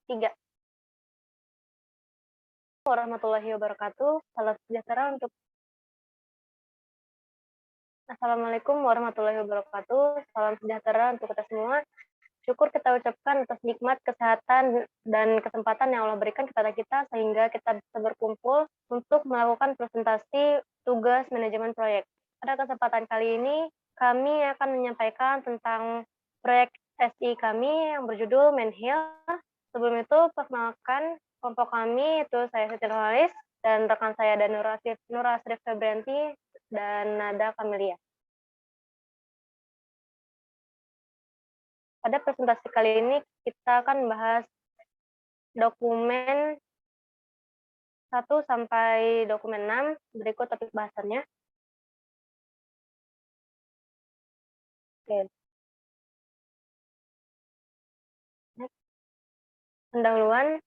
3. Warahmatullahi wabarakatuh. Salam sejahtera untuk Assalamualaikum warahmatullahi wabarakatuh. Salam sejahtera untuk kita semua. Syukur kita ucapkan atas nikmat kesehatan dan kesempatan yang Allah berikan kepada kita sehingga kita bisa berkumpul untuk melakukan presentasi tugas manajemen proyek. Pada kesempatan kali ini, kami akan menyampaikan tentang proyek SI kami yang berjudul Menhil. Sebelum itu, perkenalkan kelompok kami, itu saya Siti Nurhalis, dan rekan saya dan Nur Asrif Febrianti dan Nada Kamelia. Pada presentasi kali ini kita akan membahas dokumen 1 sampai dokumen 6, berikut topik bahasannya. Oke. Pendahuluan,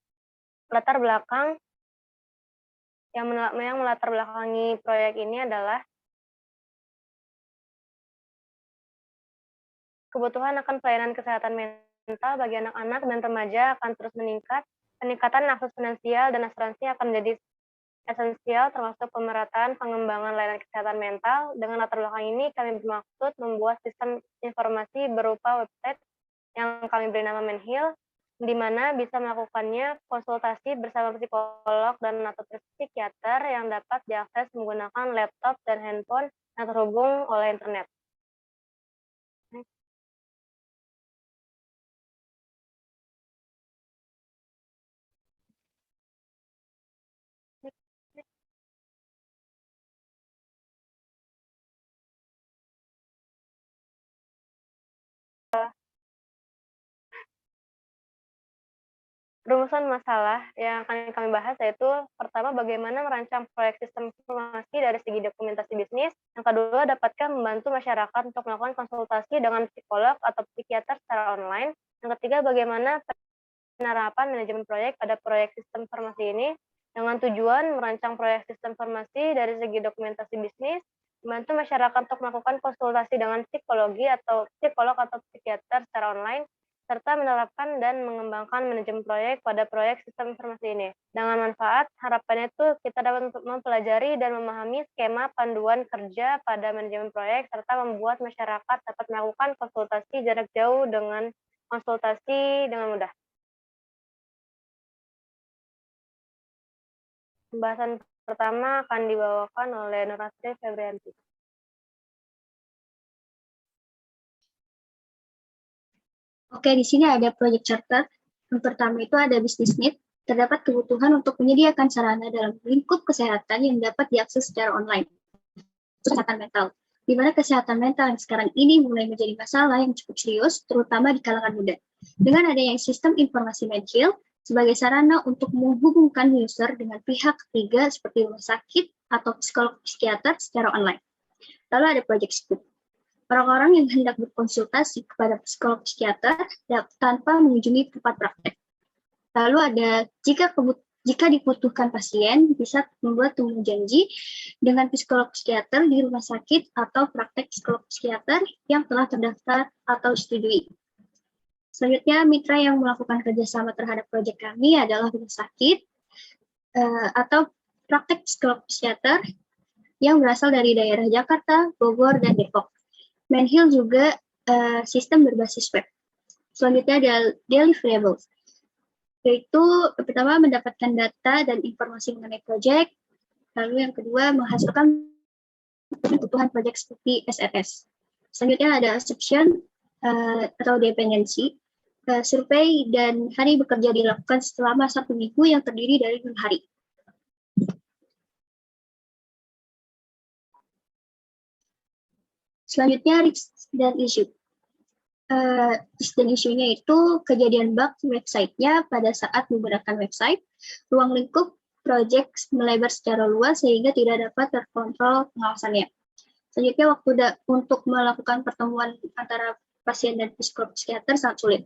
latar belakang yang melatar belakangi proyek ini adalah kebutuhan akan pelayanan kesehatan mental bagi anak-anak dan remaja akan terus meningkat. Peningkatan akses finansial dan asuransi akan menjadi esensial, termasuk pemerataan pengembangan layanan kesehatan mental. Dengan latar belakang ini, kami bermaksud membuat sistem informasi berupa website yang kami beri nama Menhil, di mana bisa melakukannya konsultasi bersama psikolog dan atau psikiater yang dapat diakses menggunakan laptop dan handphone yang terhubung oleh internet. Rumusan masalah yang akan kami bahas yaitu pertama bagaimana merancang proyek sistem informasi dari segi dokumentasi bisnis. Yang kedua, dapatkan membantu masyarakat untuk melakukan konsultasi dengan psikolog atau psikiater secara online. Yang ketiga, bagaimana penerapan manajemen proyek pada proyek sistem informasi ini dengan tujuan merancang proyek sistem informasi dari segi dokumentasi bisnis, membantu masyarakat untuk melakukan konsultasi dengan psikolog atau psikiater secara online, serta menerapkan dan mengembangkan manajemen proyek pada proyek sistem informasi ini. Dengan manfaat, harapannya itu kita dapat mempelajari dan memahami skema panduan kerja pada manajemen proyek, serta membuat masyarakat dapat melakukan konsultasi jarak jauh dengan mudah. Pembahasan pertama akan dibawakan oleh Nur Asrif Febrianti. Oke, di sini ada project charter. Yang pertama itu ada business need. Terdapat kebutuhan untuk menyediakan sarana dalam lingkup kesehatan yang dapat diakses secara online. Kesehatan mental. Di mana kesehatan mental yang sekarang ini mulai menjadi masalah yang cukup serius, terutama di kalangan muda. Dengan adanya sistem informasi Menhil sebagai sarana untuk menghubungkan user dengan pihak ketiga seperti rumah sakit atau psikolog psikiater secara online. Lalu ada project scoop. Orang-orang yang hendak berkonsultasi kepada psikolog psikiater tanpa mengunjungi tempat praktek. Lalu ada jika dibutuhkan pasien bisa membuat temu janji dengan psikolog psikiater di rumah sakit atau praktek psikolog psikiater yang telah terdaftar atau disetujui. Selanjutnya, mitra yang melakukan kerjasama terhadap proyek kami adalah rumah sakit atau praktek psikolog psikiater yang berasal dari daerah Jakarta, Bogor, dan Depok. Menhil juga sistem berbasis web. Selanjutnya ada deliverables, yaitu pertama mendapatkan data dan informasi mengenai proyek, lalu yang kedua menghasilkan kebutuhan proyek seperti SRS. Selanjutnya ada assumption atau dependency, survei dan hari bekerja dilakukan selama 1 minggu yang terdiri dari 6 hari. Selanjutnya, risk dan issue. Risk dan issue-nya itu kejadian bug website-nya pada saat menggunakan website, ruang lingkup project melebar secara luas sehingga tidak dapat terkontrol pengawasannya. Selanjutnya, waktu untuk melakukan pertemuan antara pasien dan psikolog psikiater sangat sulit.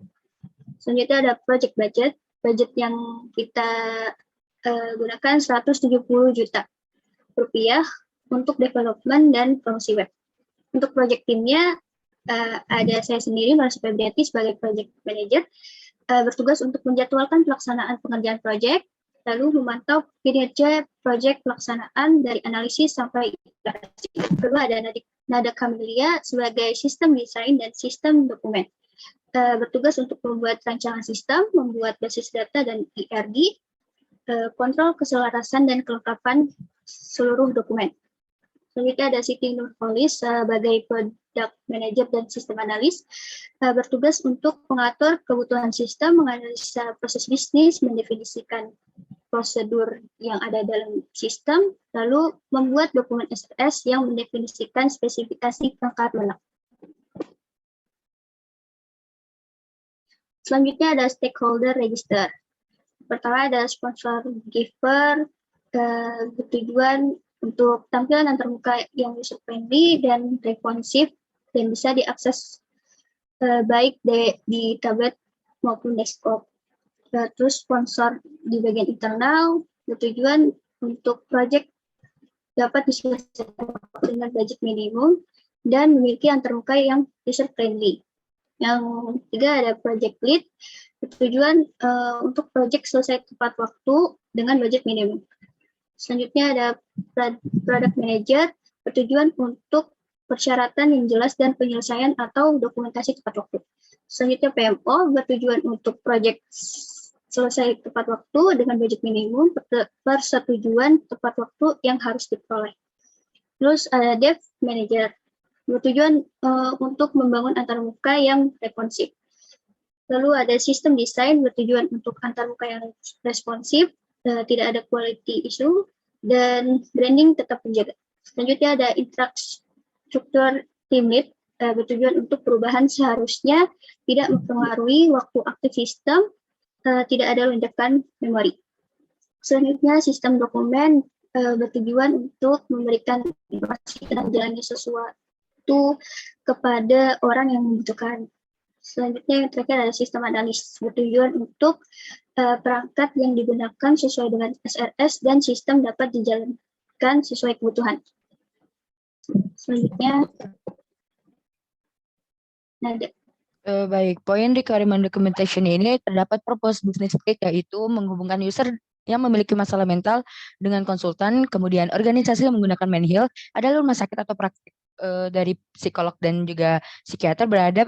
Selanjutnya ada project budget. Budget yang kita gunakan 170 juta rupiah untuk development dan promosi web. Untuk project timnya ada saya sendiri, Nur Asrif Febrianti sebagai project manager, bertugas untuk menjadwalkan pelaksanaan pengerjaan proyek, lalu memantau kinerja proyek pelaksanaan dari analisis sampai integrasi. Kedua ada Nada Camellia sebagai sistem desain dan sistem dokumen. Bertugas untuk membuat rancangan sistem, membuat basis data dan IRD, kontrol keselarasan dan kelengkapan seluruh dokumen. Selanjutnya ada Siti Nurholis sebagai product manager dan sistem analis, bertugas untuk mengatur kebutuhan sistem, menganalisa proses bisnis, mendefinisikan prosedur yang ada dalam sistem, lalu membuat dokumen SRS yang mendefinisikan spesifikasi perangkat lunak. Selanjutnya ada stakeholder register. Pertama ada sponsor giver, bertujuan untuk tampilan antarmuka yang user friendly dan responsif dan bisa diakses baik di tablet maupun desktop. Terus sponsor di bagian internal bertujuan untuk project dapat diselesaikan dengan budget minimum dan memiliki antarmuka yang user friendly. Yang ketiga ada project lead, bertujuan untuk project selesai tepat waktu dengan budget minimum. Selanjutnya ada product manager, bertujuan untuk persyaratan yang jelas dan penyelesaian atau dokumentasi tepat waktu. Selanjutnya PMO, bertujuan untuk project selesai tepat waktu dengan budget minimum, persetujuan tepat waktu yang harus diperoleh. Terus ada dev manager, bertujuan untuk membangun antarmuka yang responsif. Lalu ada sistem desain, bertujuan untuk antarmuka yang responsif, tidak ada quality issue, dan branding tetap menjaga. Selanjutnya ada infrastruktur team lead, bertujuan untuk perubahan seharusnya tidak mempengaruhi waktu aktif sistem, tidak ada lonjakan memori. Selanjutnya sistem dokumen, bertujuan untuk memberikan informasi tentang jalannya sesuatu kepada orang yang membutuhkan. Selanjutnya yang terakhir ada sistem analis, bertujuan untuk perangkat yang digunakan sesuai dengan SRS dan sistem dapat dijalankan sesuai kebutuhan. Selanjutnya, Nada. Baik, poin requirement documentation ini terdapat purpose business case, yaitu menghubungkan user yang memiliki masalah mental dengan konsultan, kemudian organisasi yang menggunakan Menhil adalah rumah sakit atau praktik dari psikolog dan juga psikiater berada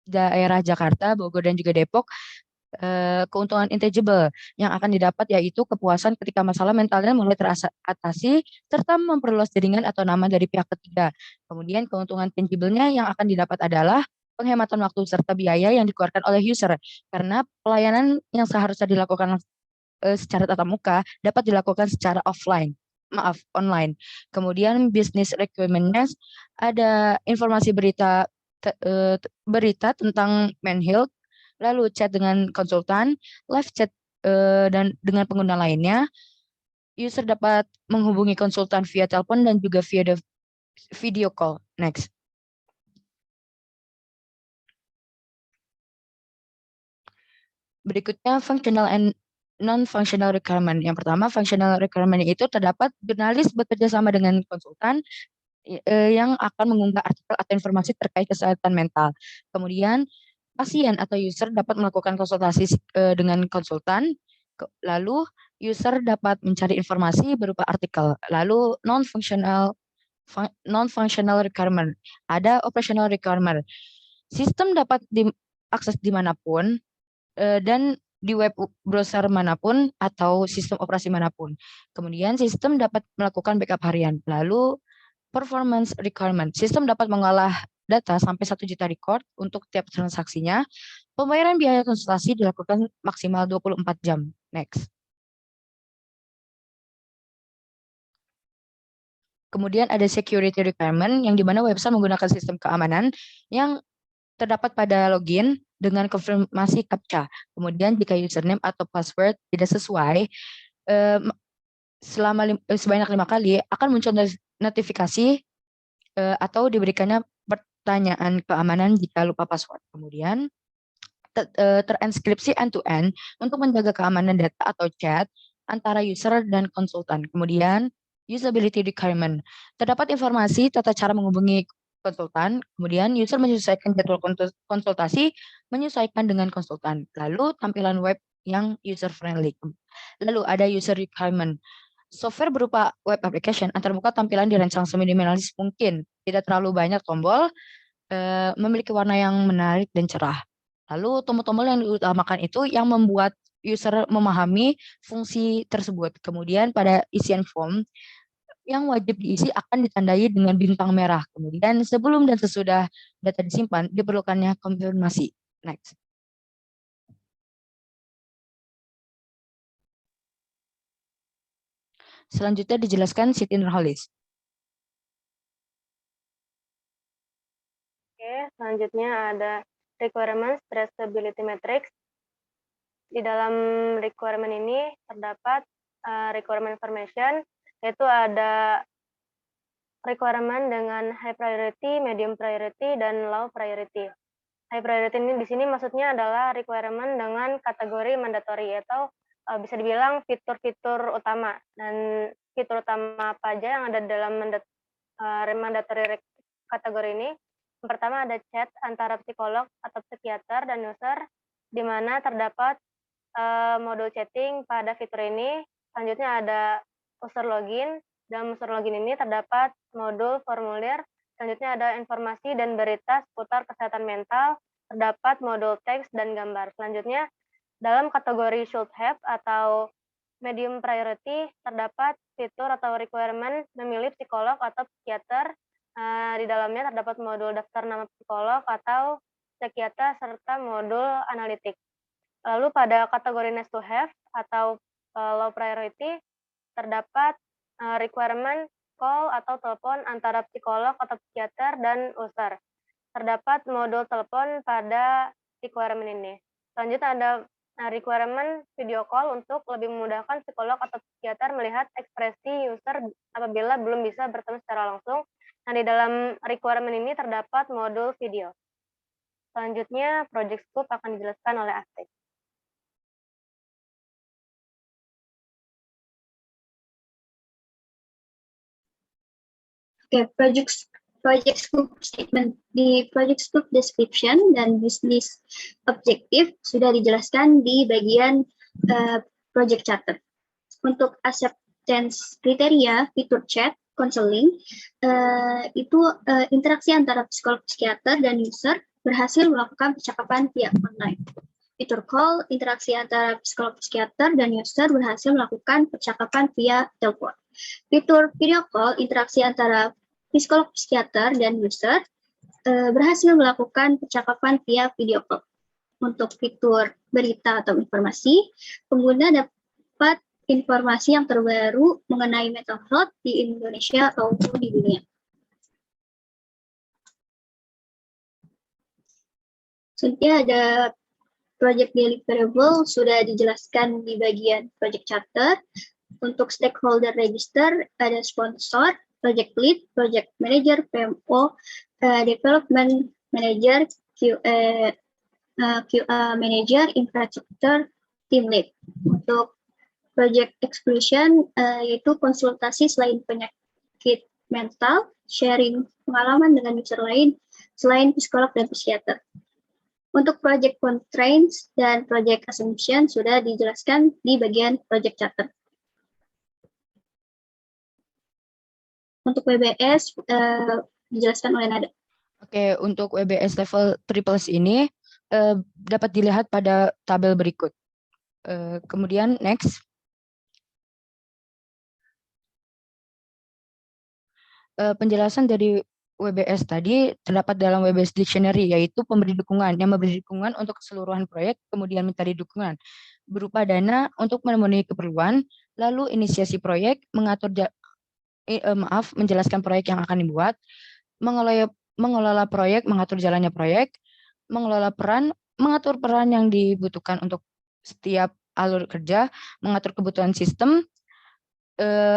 daerah Jakarta, Bogor, dan juga Depok. Keuntungan intangible yang akan didapat yaitu kepuasan ketika masalah mentalnya mulai teratasi serta memperluas jaringan atau nama dari pihak ketiga. Kemudian keuntungan tangible-nya yang akan didapat adalah penghematan waktu serta biaya yang dikeluarkan oleh user karena pelayanan yang seharusnya dilakukan secara tatap muka dapat dilakukan secara online. Kemudian business requirement-nya ada informasi berita tentang Menhil, lalu chat dengan konsultan, live chat dan dengan pengguna lainnya. User dapat menghubungi konsultan via telepon dan juga via video call. Next. Berikutnya functional and non-functional requirement. Yang pertama, functional requirement itu terdapat jurnalis bekerja sama dengan konsultan yang akan mengunggah artikel atau informasi terkait kesehatan mental. Kemudian pasien atau user dapat melakukan konsultasi dengan konsultan. Lalu user dapat mencari informasi berupa artikel. Lalu non-functional requirement. Ada operational requirement. Sistem dapat diakses dimanapun dan di web browser manapun atau sistem operasi manapun. Kemudian sistem dapat melakukan backup harian. Lalu performance requirement. Sistem dapat mengolah data sampai 1 juta record untuk tiap transaksinya. Pembayaran biaya konsultasi dilakukan maksimal 24 jam. Next. Kemudian ada security requirement yang di mana website menggunakan sistem keamanan yang terdapat pada login dengan konfirmasi CAPTCHA. Kemudian jika username atau password tidak sesuai sebanyak 5 kali akan muncul notifikasi atau diberikannya pertanyaan keamanan jika lupa password. Kemudian terenskripsi end-to-end untuk menjaga keamanan data atau chat antara user dan konsultan. Kemudian usability requirement. Terdapat informasi tata cara menghubungi konsultan, kemudian user menyesuaikan jadwal konsultasi, menyesuaikan dengan konsultan, lalu tampilan web yang user friendly. Lalu ada user requirement. Software berupa web application antarmuka tampilan dirancang seminimalis mungkin, tidak terlalu banyak tombol, memiliki warna yang menarik dan cerah. Lalu tombol-tombol yang diutamakan itu yang membuat user memahami fungsi tersebut. Kemudian pada isian form yang wajib diisi akan ditandai dengan bintang merah. Kemudian sebelum dan sesudah data disimpan, diperlukannya konfirmasi. Next. Selanjutnya dijelaskan sit inner list. Oke, selanjutnya ada requirements traceability matrix. Di dalam requirement ini terdapat requirement information, yaitu ada requirement dengan high priority, medium priority, dan low priority. High priority ini di sini maksudnya adalah requirement dengan kategori mandatory, atau bisa dibilang fitur-fitur utama. Dan fitur utama apa aja yang ada dalam mandatory kategori ini? Yang pertama ada chat antara psikolog atau psikiater dan user, di mana terdapat modul chatting pada fitur ini. Selanjutnya ada user login. Dalam user login ini terdapat modul formulir. Selanjutnya ada informasi dan berita seputar kesehatan mental. Terdapat modul teks dan gambar. Selanjutnya dalam kategori should have atau medium priority terdapat fitur atau requirement memilih psikolog atau psikiater. Di dalamnya terdapat modul daftar nama psikolog atau psikiater serta modul analitik. Lalu pada kategori nice to have atau low priority terdapat requirement call atau telepon antara psikolog atau psikiater dan user. Terdapat modul telepon pada requirement ini. Selanjutnya ada requirement video call untuk lebih memudahkan psikolog atau psikiater melihat ekspresi user apabila belum bisa bertemu secara langsung. Nah, di dalam requirement ini terdapat modul video. Selanjutnya, project scope akan dijelaskan oleh Astrid. Oke, project scope statement. Di project scope description dan business objective sudah dijelaskan di bagian project charter. Untuk acceptance kriteria fitur chat, counseling, itu interaksi antara psikolog psikiater dan user berhasil melakukan percakapan via online. Fitur call, interaksi antara psikolog psikiater dan user berhasil melakukan percakapan via telepon. Fitur video call, interaksi antara psikolog psikiater dan user berhasil melakukan percakapan via video call. Untuk fitur berita atau informasi, pengguna dapat informasi yang terbaru mengenai mental health di Indonesia atau di dunia. Selanjutnya ada project deliverable, sudah dijelaskan di bagian project charter. Untuk stakeholder register, ada sponsor, project lead, project manager, PMO, development manager, QA manager, infrastructure, team lead. Untuk project exclusion, yaitu konsultasi selain penyakit mental, sharing pengalaman dengan user lain selain psikolog dan psikiater. Untuk project constraints dan project assumption sudah dijelaskan di bagian project charter. Untuk WBS dijelaskan oleh Nada. Oke, untuk WBS level triple ini dapat dilihat pada tabel berikut. Kemudian next. Penjelasan dari WBS tadi terdapat dalam WBS Dictionary, yaitu pemberi dukungan yang memberi dukungan untuk keseluruhan proyek, kemudian mencari dukungan berupa dana untuk memenuhi keperluan, lalu inisiasi proyek, menjelaskan proyek yang akan dibuat, mengelola proyek, mengatur jalannya proyek, mengatur peran yang dibutuhkan untuk setiap alur kerja, mengatur kebutuhan sistem,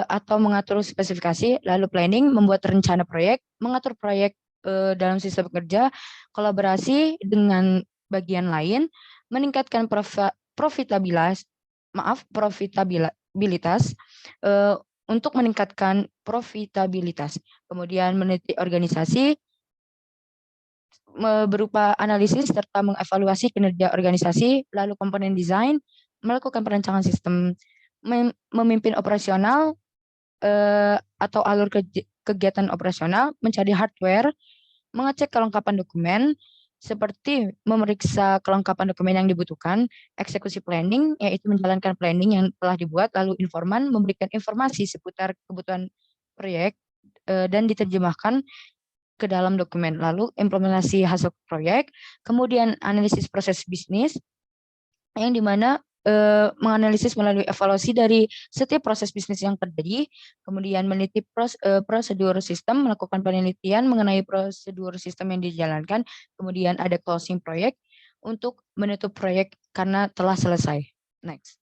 atau mengatur spesifikasi, lalu planning, membuat rencana proyek, mengatur proyek dalam sistem kerja, kolaborasi dengan bagian lain, meningkatkan profitabilitas untuk meningkatkan profitabilitas, kemudian meneliti organisasi, berupa analisis serta mengevaluasi kinerja organisasi, lalu komponen desain, melakukan perancangan sistem, memimpin operasional atau alur kegiatan operasional, mencari hardware, mengecek kelengkapan dokumen, seperti memeriksa kelengkapan dokumen yang dibutuhkan, eksekusi planning, yaitu menjalankan planning yang telah dibuat, lalu informan memberikan informasi seputar kebutuhan proyek dan diterjemahkan ke dalam dokumen, lalu implementasi hasil proyek, kemudian analisis proses bisnis, yang dimana menganalisis melalui evaluasi dari setiap proses bisnis yang terjadi, kemudian meneliti prosedur sistem, melakukan penelitian mengenai prosedur sistem yang dijalankan, kemudian ada closing proyek untuk menutup proyek karena telah selesai. Next.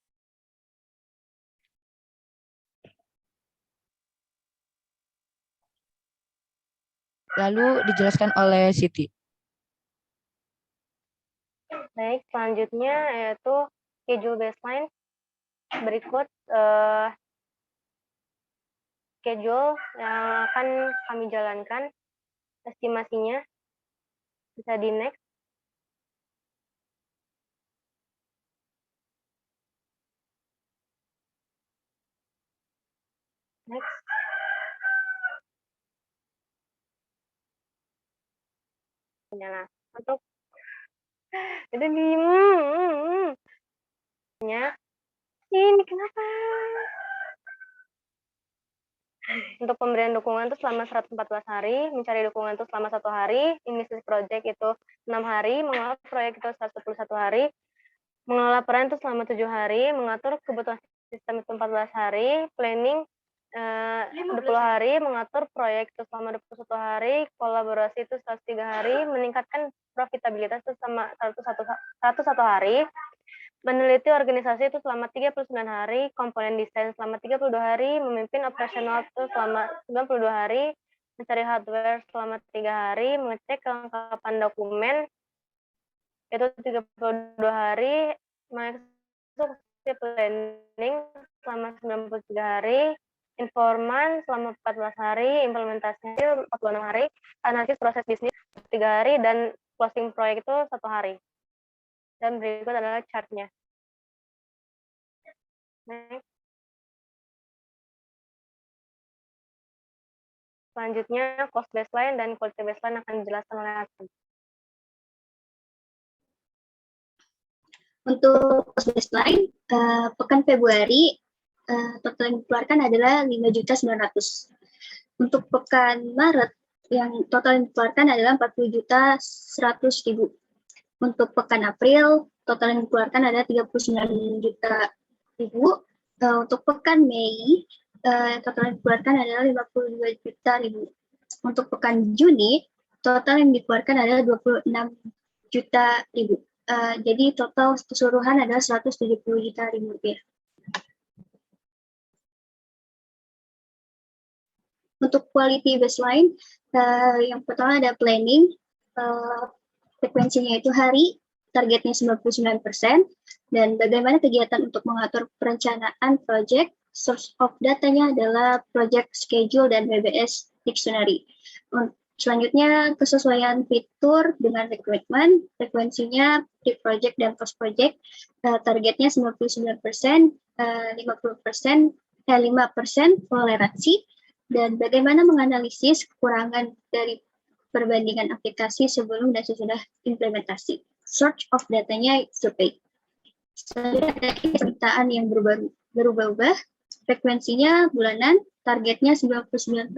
Lalu dijelaskan oleh Siti. Baik, selanjutnya yaitu schedule baseline. Berikut schedule yang akan kami jalankan, estimasinya. Bisa di next. Next. Nah, untuk itu ini kenapa? Untuk pemberian dukungan itu selama 114 hari, mencari dukungan itu selama 1 hari, inisiasi project itu 6 hari, mengelola proyek itu 121 hari, mengelola peran itu selama 7 hari, mengatur kebutuhan sistem itu 14 hari, planning 20 hari, mengatur proyek itu selama 21 hari, kolaborasi itu 103 hari, meningkatkan profitabilitas itu selama 101 hari, meneliti organisasi itu selama 39 hari, komponen desain selama 32 hari, memimpin operasional itu selama 92 hari, mencari hardware selama 3 hari, mengecek kelengkapan dokumen itu 32 hari, mengeksekusi planning selama 93 hari, informan selama 14 hari, implementasi 46 hari, analisis proses bisnis 3 hari, dan closing proyek itu 1 hari. Dan berikut adalah chart-nya. Next. Selanjutnya, cost baseline dan quality baseline akan dijelaskan oleh Hasan. Untuk cost baseline, pekan Februari, total yang dikeluarkan adalah 5.900.000. Untuk pekan Maret, yang total yang dikeluarkan adalah 40.100.000. Untuk pekan April, total yang dikeluarkan adalah 39 juta ribu. Untuk pekan Mei, total yang dikeluarkan adalah 52 juta ribu. Untuk pekan Juni, total yang dikeluarkan adalah 26 juta ribu. Jadi total keseluruhan adalah 170 juta ribu rupiah. Untuk quality baseline, yang pertama ada planning, frekuensinya itu hari, targetnya 99%, dan bagaimana kegiatan untuk mengatur perencanaan project, source of datanya adalah project schedule dan BBS dictionary. Selanjutnya, kesesuaian fitur dengan requirement, frekuensinya pre-project dan post-project, targetnya 99%, 5% toleransi, dan bagaimana menganalisis kekurangan dari perbandingan aplikasi sebelum dan sesudah implementasi. Search of datanya survei. Selanjutnya ada permintaan yang berubah-ubah, frekuensinya bulanan, targetnya 99%,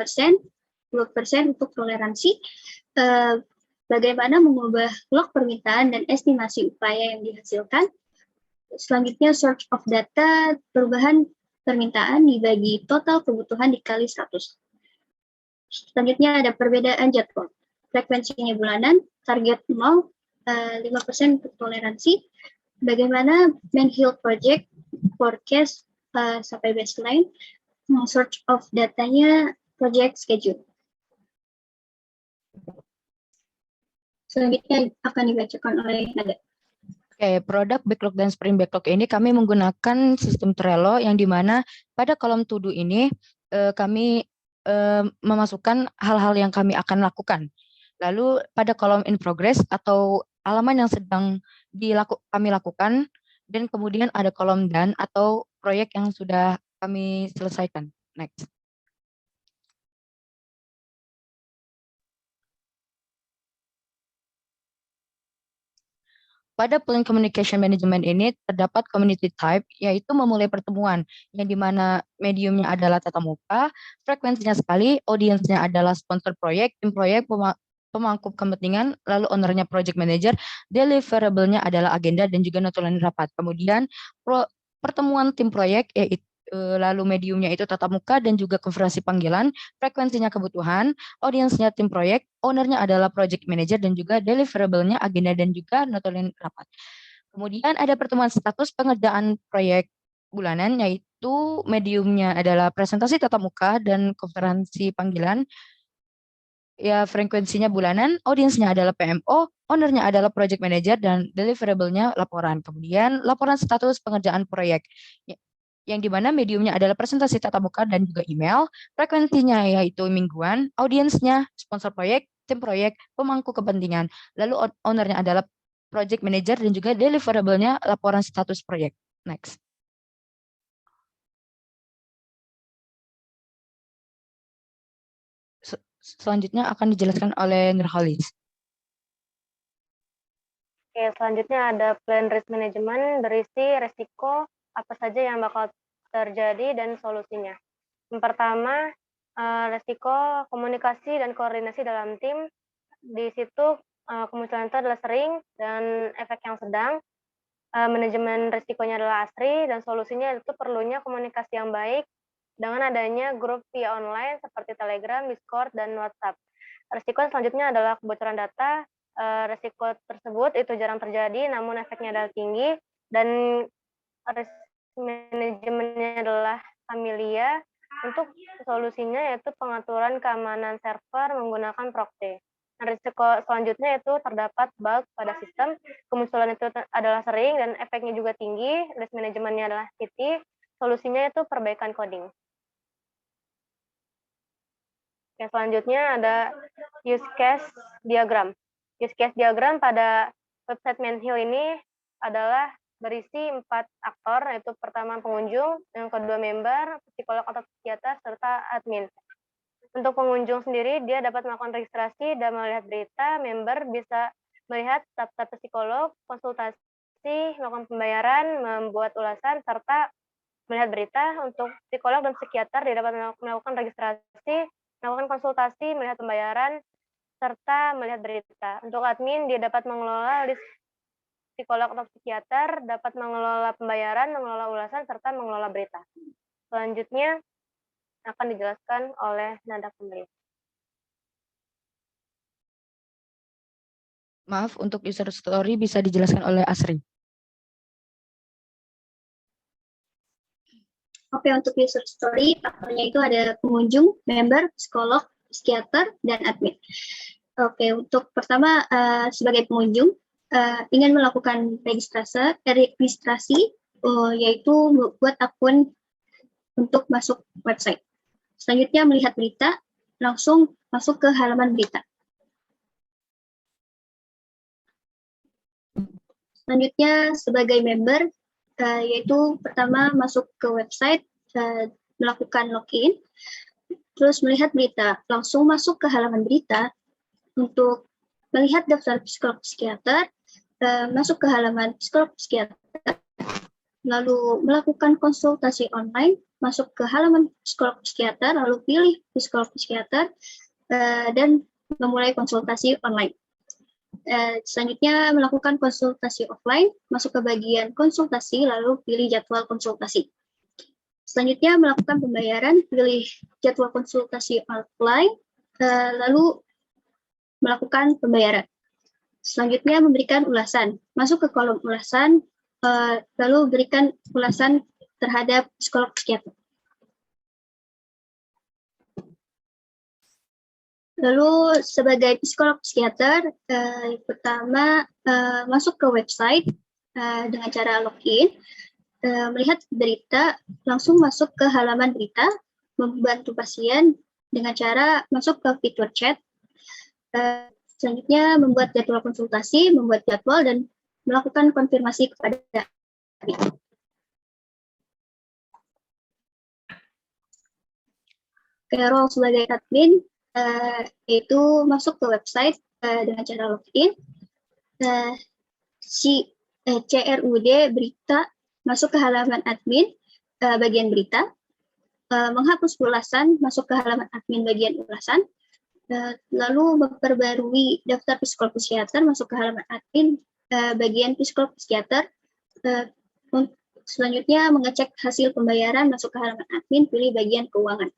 2% untuk toleransi, bagaimana mengubah log permintaan dan estimasi upaya yang dihasilkan. Selanjutnya search of data, perubahan permintaan dibagi total kebutuhan dikali 100. Selanjutnya ada perbedaan jadwal, frekuensinya bulanan, target 0, 5% untuk toleransi, bagaimana Manhill Project, forecast sampai baseline, search of datanya, project schedule. Selanjutnya akan dibacakan oleh Nada. Oke, produk backlog dan sprint backlog ini kami menggunakan sistem Trello yang dimana pada kolom to do ini kami memasukkan hal-hal yang kami akan lakukan. Lalu pada kolom in progress atau halaman yang sedang kami lakukan, dan kemudian ada kolom done atau proyek yang sudah kami selesaikan. Next. Pada Plan Communication Management ini terdapat community type, yaitu memulai pertemuan, yang dimana mediumnya adalah tatap muka, frekuensinya sekali, audiensnya adalah sponsor proyek, tim proyek, pemangku kepentingan, lalu ownernya project manager, deliverable-nya adalah agenda dan juga notulen rapat. Kemudian pertemuan tim proyek, yaitu lalu mediumnya itu tatap muka dan juga konferensi panggilan, frekuensinya kebutuhan, audiensnya tim proyek, ownernya adalah project manager dan juga deliverable-nya agenda dan juga notulen rapat. Kemudian ada pertemuan status pengerjaan proyek bulanan, yaitu mediumnya adalah presentasi tatap muka dan konferensi panggilan, ya frekuensinya bulanan, audiensnya adalah PMO, ownernya adalah project manager dan deliverable-nya laporan. Kemudian laporan status pengerjaan proyek, yang dimana mediumnya adalah presentasi tatap muka dan juga email, frekuensinya yaitu mingguan, audiensnya sponsor proyek, tim proyek, pemangku kepentingan, lalu ownernya adalah project manager dan juga deliverable-nya laporan status proyek. Next. Selanjutnya akan dijelaskan oleh Nurholis. Oke, selanjutnya ada plan risk management, berisi resiko apa saja yang bakal terjadi dan solusinya. Yang pertama, resiko komunikasi dan koordinasi dalam tim. Di situ kemunculan itu adalah sering dan efek yang sedang. Manajemen risikonya adalah asri dan solusinya itu perlunya komunikasi yang baik dengan adanya grup via online seperti Telegram, Discord, dan WhatsApp. Risiko selanjutnya adalah kebocoran data. Risiko tersebut itu jarang terjadi, namun efeknya adalah tinggi, dan manajemennya adalah familia. Untuk solusinya yaitu pengaturan keamanan server menggunakan proxy. Nah, risiko selanjutnya itu terdapat bug pada sistem, kemunculan itu adalah sering dan efeknya juga tinggi, risk manajemennya adalah IT, solusinya itu perbaikan coding. Yang selanjutnya ada use case diagram. Use case diagram pada website Manhill ini adalah berisi 4 aktor, yaitu pertama pengunjung, yang kedua member, psikolog atau psikiater, serta admin. Untuk pengunjung sendiri, dia dapat melakukan registrasi dan melihat berita. Member bisa melihat staf psikolog, konsultasi, melakukan pembayaran, membuat ulasan, serta melihat berita. Untuk psikolog dan psikiater, dia dapat melakukan registrasi, melakukan konsultasi, melihat pembayaran, serta melihat berita. Untuk admin, dia dapat mengelola list psikolog atau psikiater, dapat mengelola pembayaran, mengelola ulasan, serta mengelola berita. Selanjutnya akan dijelaskan oleh Nada kembali. Maaf, untuk user story bisa dijelaskan oleh Asri. Oke, untuk user story, faktornya itu ada pengunjung, member, psikolog, psikiater, dan admin. Oke, untuk pertama sebagai pengunjung, ingin melakukan registrasi, yaitu membuat akun untuk masuk website. Selanjutnya melihat berita, langsung masuk ke halaman berita. Selanjutnya sebagai member, yaitu pertama masuk ke website, melakukan login, terus melihat berita, langsung masuk ke halaman berita untuk melihat daftar psikolog psikiater, masuk ke halaman psikolog psikiater, lalu melakukan konsultasi online, masuk ke halaman psikolog psikiater, lalu pilih psikolog psikiater, dan memulai konsultasi online. Selanjutnya melakukan konsultasi offline, masuk ke bagian konsultasi, lalu pilih jadwal konsultasi. Selanjutnya melakukan pembayaran, pilih jadwal konsultasi offline, lalu melakukan pembayaran. Selanjutnya memberikan ulasan, masuk ke kolom ulasan, lalu berikan ulasan terhadap psikolog psikiater. Lalu sebagai psikolog psikiater, pertama masuk ke website dengan cara login, melihat berita, langsung masuk ke halaman berita, membantu pasien dengan cara masuk ke fitur chat, Selanjutnya membuat jadwal konsultasi, membuat jadwal, dan melakukan konfirmasi kepada ahli. Role sebagai admin yaitu masuk ke website dengan cara login, CRUD berita masuk ke halaman admin bagian berita, menghapus ulasan masuk ke halaman admin bagian ulasan, lalu memperbarui daftar psikolog psikiater masuk ke halaman admin bagian psikolog psikiater. Selanjutnya mengecek hasil pembayaran masuk ke halaman admin, pilih bagian keuangan.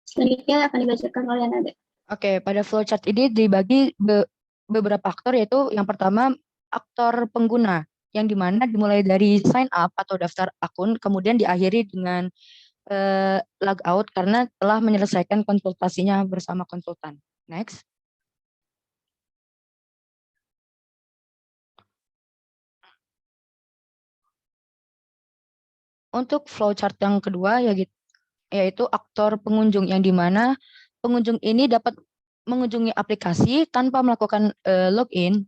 Selanjutnya akan dibacakan oleh Nada. Oke, pada flowchart ini dibagi beberapa aktor, yaitu yang pertama aktor pengguna, yang dimana dimulai dari sign up atau daftar akun, kemudian diakhiri dengan log out karena telah menyelesaikan konsultasinya bersama konsultan. Next. Untuk flowchart yang kedua yaitu aktor pengunjung, yang dimana pengunjung ini dapat mengunjungi aplikasi tanpa melakukan login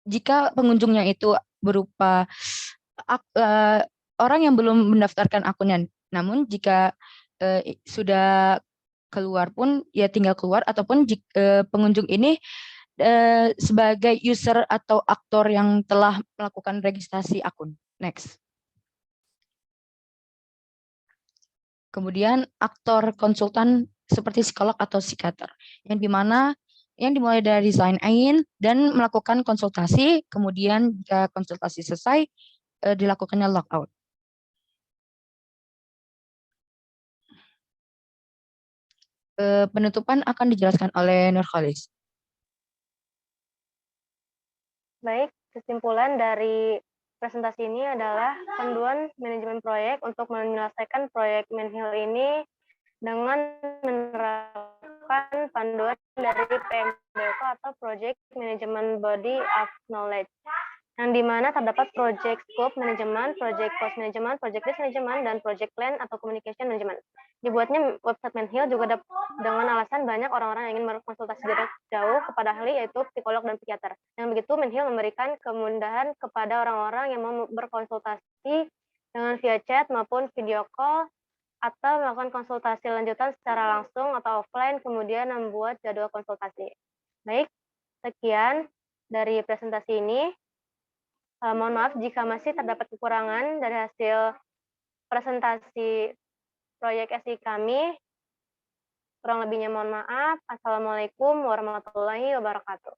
jika pengunjungnya itu berupa orang yang belum mendaftarkan akunnya. Namun jika sudah keluar pun ya tinggal keluar, ataupun pengunjung ini sebagai user atau aktor yang telah melakukan registrasi akun. Next. Kemudian aktor konsultan seperti psikolog atau psikiater, yang dimana yang dimulai dari sign in dan melakukan konsultasi, kemudian jika konsultasi selesai dilakukannya logout. Penutupan akan dijelaskan oleh Nurholis. Baik, kesimpulan dari presentasi ini adalah panduan manajemen proyek untuk menyelesaikan proyek Menhil ini dengan menerapkan panduan dari PMBOK atau Project Management Body of Knowledge, yang dimana terdapat Project Scope Management, Project Cost Management, Project Risk Management, dan Project Plan atau Communication Management. Dibuatnya website Menhil juga dengan alasan banyak orang-orang yang ingin berkonsultasi jarak jauh kepada ahli, yaitu psikolog dan psikiater. Yang begitu, Menhil memberikan kemudahan kepada orang-orang yang mau berkonsultasi dengan via chat maupun video call, atau melakukan konsultasi lanjutan secara langsung atau offline, kemudian membuat jadwal konsultasi. Baik, sekian dari presentasi ini. Mohon maaf jika masih terdapat kekurangan dari hasil presentasi proyek SI kami. Kurang lebihnya mohon maaf. Assalamualaikum warahmatullahi wabarakatuh.